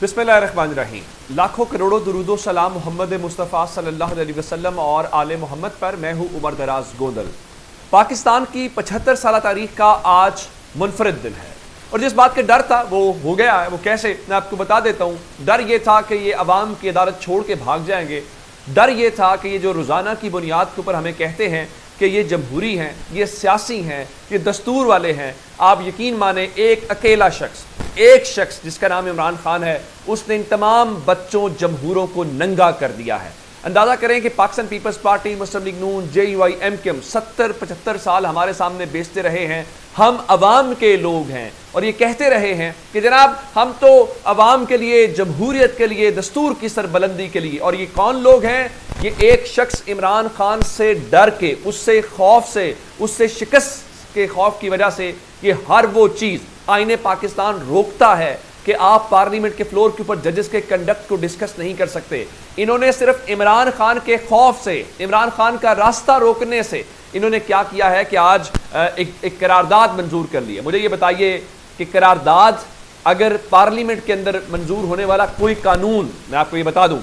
बिस्मिल्लाहिर्रहमानिर्रहीम। लाखों करोड़ों दुरूदो सलाम मोहम्मद मुस्तफ़ा सल्लल्लाहु अलैहि वसल्लम और आले मोहम्मद पर। मैं हूँ उमर दराज गोंदल। पाकिस्तान की 75 साल तारीख का आज मुनफरिद दिन है और जिस बात का डर था वो हो गया है। वो कैसे, मैं आपको बता देता हूँ। डर ये था कि ये अवाम की अदालत छोड़ के भाग जाएंगे। डर ये था कि ये जो रोज़ाना की बुनियाद के ऊपर हमें कहते हैं कि ये जमहूरी हैं, ये सियासी हैं, ये दस्तूर वाले हैं, आप यकीन माने एक अकेला एक शख्स जिसका नाम इमरान खान है, उसने इन तमाम बच्चों जमहूरों को नंगा कर दिया है। अंदाज़ा करें कि पाकिस्तान पीपल्स पार्टी, मुस्लिम लीग नून, JUI, MKM 70-75 साल हमारे सामने बेचते रहे हैं हम अवाम के लोग हैं और ये कहते रहे हैं कि जनाब हम तो अवाम के लिए, जमहूरियत के लिए, दस्तूर की सरबलंदी के लिए। और ये कौन लोग हैं? ये एक शख्स इमरान खान से डर के, उससे खौफ से, उससे शिकस्त के खौफ की वजह से ये हर वो चीज़ आईने पाकिस्तान रोकता है कि आप पार्लियामेंट के फ्लोर के ऊपर जजेस के कंडक्ट को डिस्कस नहीं कर सकते। इन्होंने सिर्फ इमरान खान के खौफ से, इमरान खान का रास्ता रोकने से इन्होंने क्या किया है कि आज एक करारदाद मंजूर कर ली है। मुझे ये बताइए कि करारदाद अगर पार्लियामेंट के अंदर मंजूर होने वाला कोई कानून, मैं आपको ये बता दूं,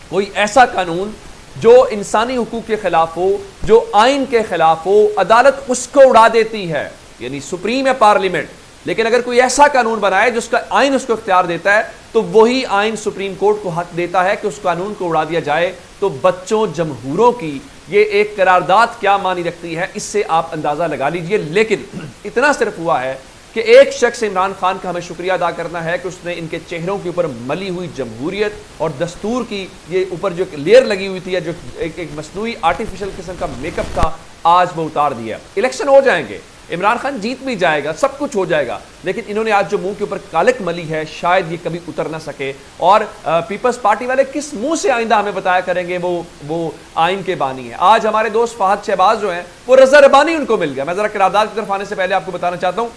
कोई ऐसा कानून जो इंसानी हुकूक के खिलाफ हो, जो आइन के खिलाफ हो, अदालत उसको उड़ा देती है। यानी सुप्रीम है पार्लियामेंट, लेकिन अगर कोई ऐसा कानून बनाए जिसका आइन उसको इख्तियार देता है तो वही आइन सुप्रीम कोर्ट को हक देता है कि उस कानून को उड़ा दिया जाए। तो बच्चों जमहूरों की ये एक करारदाद क्या मानी रखती है, इससे आप अंदाजा लगा लीजिए। लेकिन इतना सिर्फ हुआ है कि एक शख्स इमरान खान का हमें शुक्रिया अदा करना है कि उसने इनके चेहरों के ऊपर मली हुई जमहूरियत और दस्तूर की ये ऊपर जो लेयर लगी हुई थी, या जो एक मसनूई आर्टिफिशियल किस्म का मेकअप था, आज वो उतार दिया। इलेक्शन हो जाएंगे, इमरान खान जीत भी जाएगा, सब कुछ हो जाएगा, लेकिन इन्होंने आज जो मुंह के ऊपर कालिक मली है शायद ये कभी उतर ना सके। और पीपल्स पार्टी वाले किस मुंह से आइंदा हमें बताया करेंगे वो आइन के बानी है। आज हमारे दोस्त फहद शहबाज जो हैं वो रजा रबानी उनको मिल गया। मैं जरा करारदाद की तरफ आने से पहले आपको बताना चाहता हूँ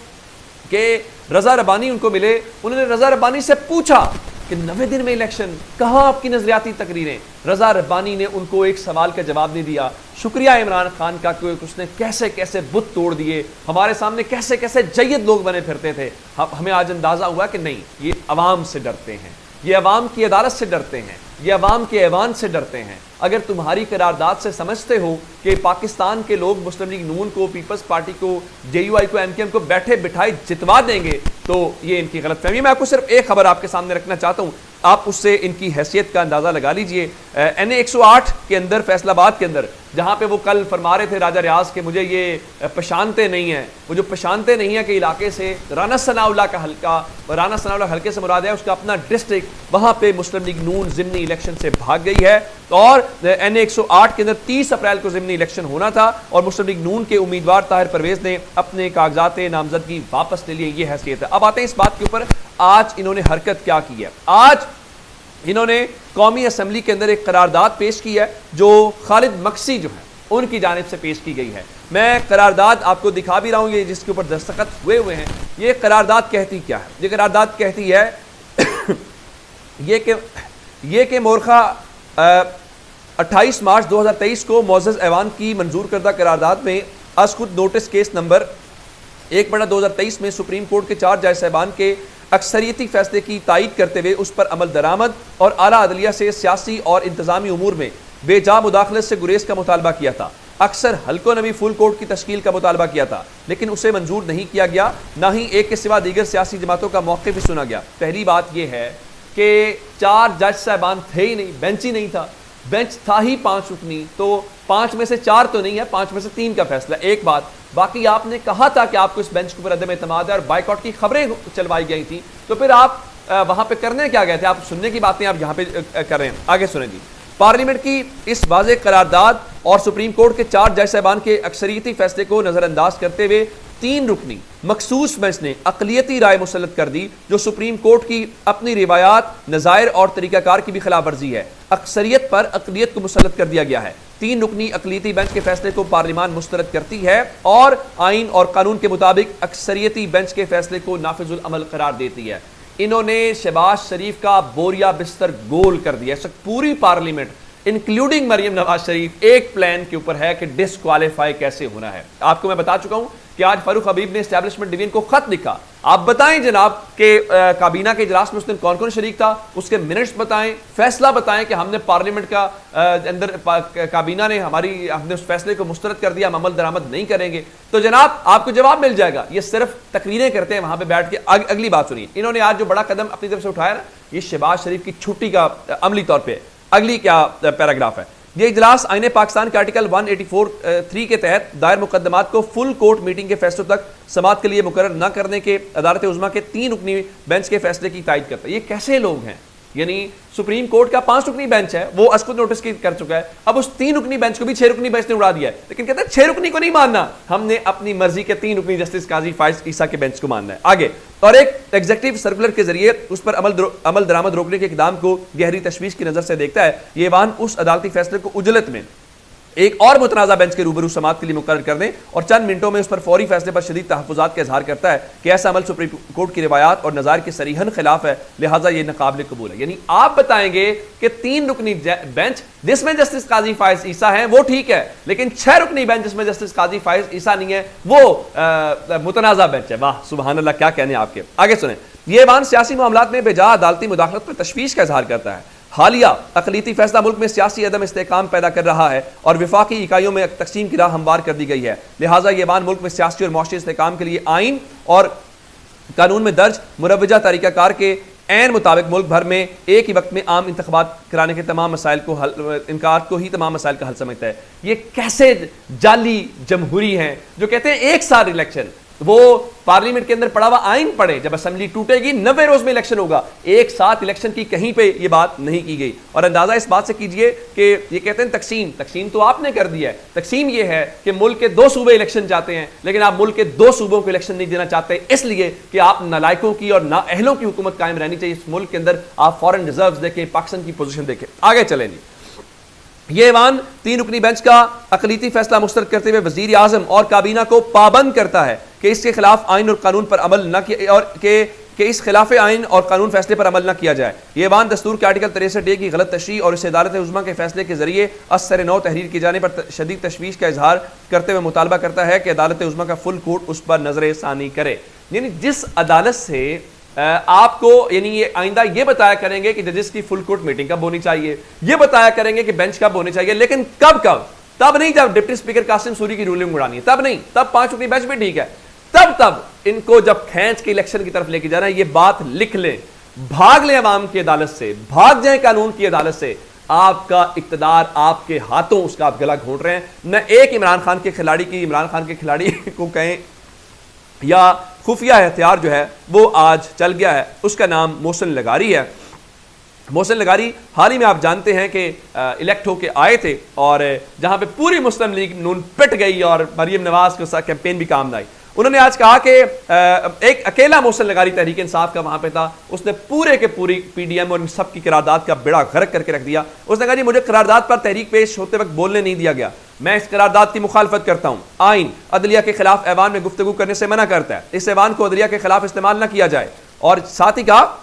कि रजा रबानी उनको मिले। उन्होंने रजा रबानी से पूछा कि 90 दिन में इलेक्शन, कहाँ आपकी नजरियाती तकरीरें? रजा रब्बानी ने उनको एक सवाल का जवाब नहीं दिया। शुक्रिया इमरान खान का कि उसने कैसे कैसे बुत तोड़ दिए, हमारे सामने कैसे कैसे जय्यद लोग बने फिरते थे। हमें आज अंदाजा हुआ कि नहीं, ये अवाम से डरते हैं, ये अवाम की अदालत से डरते हैं, ये अवाम के ऐवान से डरते हैं। अगर तुम्हारी करारदाद से समझते हो कि पाकिस्तान के लोग मुस्लिम लीग नून को, पीपल्स पार्टी को, JUI को, MKM को बैठे बिठाए जितवा देंगे, तो ये इनकी गलतफहमी। मैं आपको सिर्फ एक खबर आपके सामने रखना चाहता हूँ, आप उससे इनकी हैसियत का अंदाज़ा लगा लीजिए। NA 108 के अंदर, फैसलाबाद के अंदर, जहाँ पे वो कल फरमा रहे थे राजा रियाज के मुझे ये पहचानते नहीं हैं, वो जो पहचानते नहीं है कि इलाके से राना सनाउल्लाह का हल्का, राना सनाउल्लाह हल्के से मुराद है उसका अपना डिस्ट्रिक्ट, वहाँ पे मुस्लिम लीग नून ज़िमनी इलेक्शन से भाग गई है। और NA 108 के अंदर 30 अप्रैल को ज़िमनी इलेक्शन होना था और मुस्लिम लीग नून के उम्मीदवार ताहिर परवेज़ ने अपने कागजात नामजदगी वापस ले लिए। ये हैसियत है। अब आते हैं इस बात के ऊपर, आज इन्होंने हरकत क्या की है। आज इन्होंने कौमी असम्बली के अंदर एक करारदाद पेश की है जो खालिद मक्सी जो है उनकी जानिब से पेश की गई है। मैं करारदाद आपको दिखा भी रहा हूँ, ये जिसके ऊपर दस्तखत हुए हैं। ये करारदाद कहती क्या है? ये करारदाद कहती है ये कि मोरखा 28 मार्च 2023 को मोअज़्ज़ज़ ऐवान की मंजूर करदा करारदाद में अज खुद नोटिस केस नंबर 1/2023 में सुप्रीम कोर्ट के 4 जज साहिबान के अक्सरियती फैसले की तायीद करते हुए उस पर अमल दरामद और आला अदलिया से सियासी और इंतजामी उमूर में बेजा मुदाखलत से गुरेज का मुतालबा किया था। अक्सर हल्कों ने भी फुल कोर्ट की तश्कील का मुतालबा किया था, लेकिन उसे मंजूर नहीं किया गया, ना ही एक के सिवा दीगर सियासी जमातों का मौक़िफ़ भी सुना गया। पहली बात यह है कि 4 जज साहिबान थे ही नहीं, बेंच ही नहीं था। बेंच था ही 5 रुकनी, तो 5 में से 4 तो नहीं है, 5 में से 3 का फैसला। एक बात, बाकी आपने कहा था कि आपको इस बेंच के ऊपर अदम एतमाद है और बाइकआउट की खबरें चलवाई गई थी, तो फिर आप वहां पे करने क्या गए थे? आप सुनने की बातें आप यहाँ पे कर रहे हैं। आगे सुने जी। पार्लियामेंट की इस वाज़ेह करारदाद और सुप्रीम कोर्ट के 4 जज साहिबान के अक्सरियती फैसले को नजरअंदाज करते हुए 3 रुकनी मखसूस बेंच ने अक़लियती राय मुसल्लत कर दी, जो सुप्रीम कोर्ट की अपनी रिवायात, नज़ायर और तरीक़ाकार की भी खिलाफ वर्जी है। अक्सरियत पर अक़लियत को मुसल्लत कर दिया गया है। 3 रुकनी अक़लियती बेंच के फैसले को पार्लियामान मुस्तरद करती है और आइन और कानून के मुताबिक अक्सरियती बेंच के फैसले को नाफिजुल अमल करार देती है। इन्होंने शहबाज शरीफ का बोरिया बिस्तर गोल कर दिया। पूरी पार्लियामेंट इंक्लूडिंग मरियम नवाज शरीफ एक प्लान के ऊपर है कि डिस्क्वालीफाई कैसे होना है। आपको मैं बता चुका हूं कि आज फारूक हबीब ने एस्टैब्लिशमेंट डिवीजन को खत लिखा। आप बताएं जनाब कि काबीना के इजलास में उस दिन कौन कौन शरीक था, उसके मिनट्स बताएं, फैसला बताएं कि हमने पार्लियामेंट का अंदर काबीना ने हमने उस फैसले को मुस्तरद कर दिया, हम अमल दरामद नहीं करेंगे, तो जनाब आपको जवाब मिल जाएगा। ये सिर्फ तकरीरें करते हैं वहां पे बैठ के। अगली बात सुनिए, इन्होंने आज जो बड़ा कदम अपनी तरफ से उठाया ना, ये शहबाज शरीफ की छुट्टी का अमली तौर पर। अगली क्या पैराग्राफ है, ये इजलास आईने पाकिस्तान के आर्टिकल 184(3) के तहत दायर मुकदमात को फुल कोर्ट मीटिंग के फैसलों तक समाअत के लिए मुकर्रर न करने के अदालत उज़्मा के 3 रुकनी बेंच के फैसले की तायद करता है। ये कैसे लोग हैं? यानी सुप्रीम कोर्ट का 5 रुकनी बेंच है, वो असकुद नोटिस की कर चुका है, अब उस 3 रुकनी बेंच को भी 6 रुकनी बेंच ने उड़ा दिया है। लेकिन कहते हैं 6 रुकनी को नहीं मानना, हमने अपनी मर्जी के 3 रुकनी जस्टिस काजी फाइज ईसा के बेंच को मानना है। आगे, और एक एग्जीक्यूटिव सर्कुलर के जरिए उस पर अमल दरामद रोकने के इक़दाम को गहरी तशवीश की नजर से देखता है। ये ऐवान उस अदालती फैसले को उजलत में एक और मुतनाज़ा बेंच के रूबरू समाअत के लिए मुकर्रर कर दें और चंद मिनटों में उस पर फौरी फैसले पर शदीद तहफ़्फ़ुज़ात का इजहार करता है कि ऐसा अमल सुप्रीम कोर्ट की रिवायात और नज़ार के सरीहन खिलाफ है, लिहाजा ये नाकाबिल कबूल है। यानी आप बताएंगे कि 3 रुकनी बेंच जिसमें जस्टिस काजी फाइज ईसा है वो ठीक है, लेकिन 6 रुकनी बेंच जिसमें जस्टिस काजी फाइज ईसा नहीं है वो मुतनाज़ा बेंच है। वाह सुबहान अल्लाह, क्या कहने आपके। आगे सुने, ये ऐवान सियासी मामलात में बेजा अदालती मुदाखलत पर तशवीश का इजहार करता है। हालिया अक़लियती फैसला मुल्क में सियासी अदम इस्तेहकाम पैदा कर रहा है और विफाकी इकाइयों में तकसीम की राह हमवार कर दी गई है। लिहाजा ये ऐवान मुल्क में सियासी और मुआशी इस्तेहकाम के लिए आइन और कानून में दर्ज मुरव्वजा तरीक़ाकार के ऐन मुताबिक मुल्क भर में एक ही वक्त में आम इंतखाबात कराने के तमाम मसाइल को इनकार को ही तमाम मसाइल का हल समझता है। ये कैसे जाली जमहूरी हैं जो कहते हैं एक साल इलेक्शन, वो पार्लियामेंट के अंदर पड़ा हुआ आइन पढ़े, जब असेंबली टूटेगी 90 रोज में इलेक्शन होगा, एक साथ इलेक्शन की कहीं पे ये बात नहीं की गई। और अंदाजा इस बात से कीजिए कि ये कहते हैं तकसीम तो आपने कर दिया है। तकसीम ये है कि मुल्क के 2 सूबे इलेक्शन चाहते हैं, लेकिन आप मुल्क के 2 सूबों को इलेक्शन नहीं देना चाहते, इसलिए कि आप नालायकों की और नाअहलों की हुकूमत कायम रहनी चाहिए इस मुल्क के अंदर। आप फॉरेन रिजर्व देखें, पाकिस्तान की पोजीशन देखें। आगे चलें जी, ये ऐवान 3 रुकनी बेंच का अक़लियती फैसला मुस्तरद करते हुए वज़ीर आज़म और काबीना को पाबंद करता है कि इसके खिलाफ आइन और कानून पर अमल न किया और कि इस खिलाफ आइन और कानून फैसले पर अमल न किया जाए। ये ऐवान दस्तूर के आर्टिकल 63(a) की गलत तशरीह और इस अदालत उज़्मा के फैसले के जरिए असर नौ तहरीर किए जाने पर शदीद तशवीश का इजहार करते हुए मुतालबा करता है कि अदालत उज़्मा का फुल कोर्ट उस पर नजर सानी करे। यानी जिस अदालत से आपको यानी ये आइंदा ये बताया करेंगे कि जजेस की फुल कोर्ट मीटिंग कब होनी चाहिए, ये बताया करेंगे कि बेंच कब होनी चाहिए, लेकिन कब तब नहीं जब डिप्टी स्पीकर कासिम सूरी की रूलिंग उड़ानी है, तब नहीं। तब 5 रुकनी बेंच भी ठीक है, तब इनको जब खींच के इलेक्शन की तरफ लेके जाना है, ये बात लिख लें, भाग लें अवाम की अदालत से, भाग जाए कानून की अदालत से। आपका इक्तदार आपके हाथों, उसका आप गला घोंट रहे हैं। न एक इमरान खान के खिलाड़ी को कहें या खुफिया हथियार जो है वो आज चल गया है, उसका नाम मोहसिन लगारी है। मोहसिन लगारी हाल ही में आप जानते हैं कि इलेक्ट होके आए थे और जहां पे पूरी मुस्लिम लीग नून पिट गई और मरियम नवाज के साथ कैंपेन भी काम आई। उन्होंने आज कहा कि एक अकेला मोहसिन लगारी तहरीक इंसाफ का वहां पे था, उसने पूरे के पूरी पीडीएम और इन सब की करारदाद का बेड़ा गर्क करके रख दिया। उसने कहा जी मुझे करारदाद पर तहरीक पेश होते वक्त बोलने नहीं दिया गया, मैं इस करारदाद की मुखालफत करता हूं। आइन अदलिया के खिलाफ ऐवान में गुफ्तगू करने से मना करता है, इस ऐवान को अदलिया के खिलाफ इस्तेमाल न किया जाए। और साथ ही कहा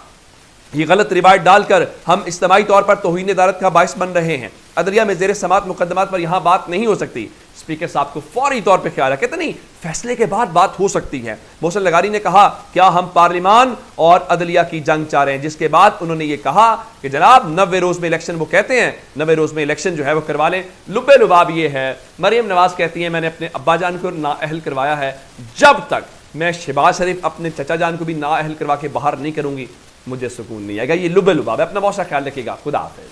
ये गलत रिवायत डालकर हम इज्तिमाई तौर पर तौहीन अदालत का बाइस बन रहे हैं। अदलिया में ज़ेर समाअत मुकदमात पर यहां बात नहीं हो सकती। स्पीकर साहब को फौरी तौर पर ख्याल है, कहते नहीं फैसले के बाद बात हो सकती है। मोहसिन लगारी ने कहा क्या हम पार्लिमान और अदलिया की जंग चाह रहे हैं, जिसके बाद उन्होंने ये कहा कि जनाब 90 रोज में इलेक्शन, वो कहते हैं 90 रोज में इलेक्शन जो है वो करवा लें। लुबे लुबाब ये है, मरियम नवाज कहती है मैंने अपने अब्बा जान को नाअहल करवाया है, जब तक मैं शहबाज शरीफ अपने चचा जान को भी नाअहल करवा के बाहर नहीं करूंगी मुझे सुकून नहीं आएगा। ये लुबे लुबाब है। अपना बहुत सा ख्याल रखिएगा। खुदा हाफिज़।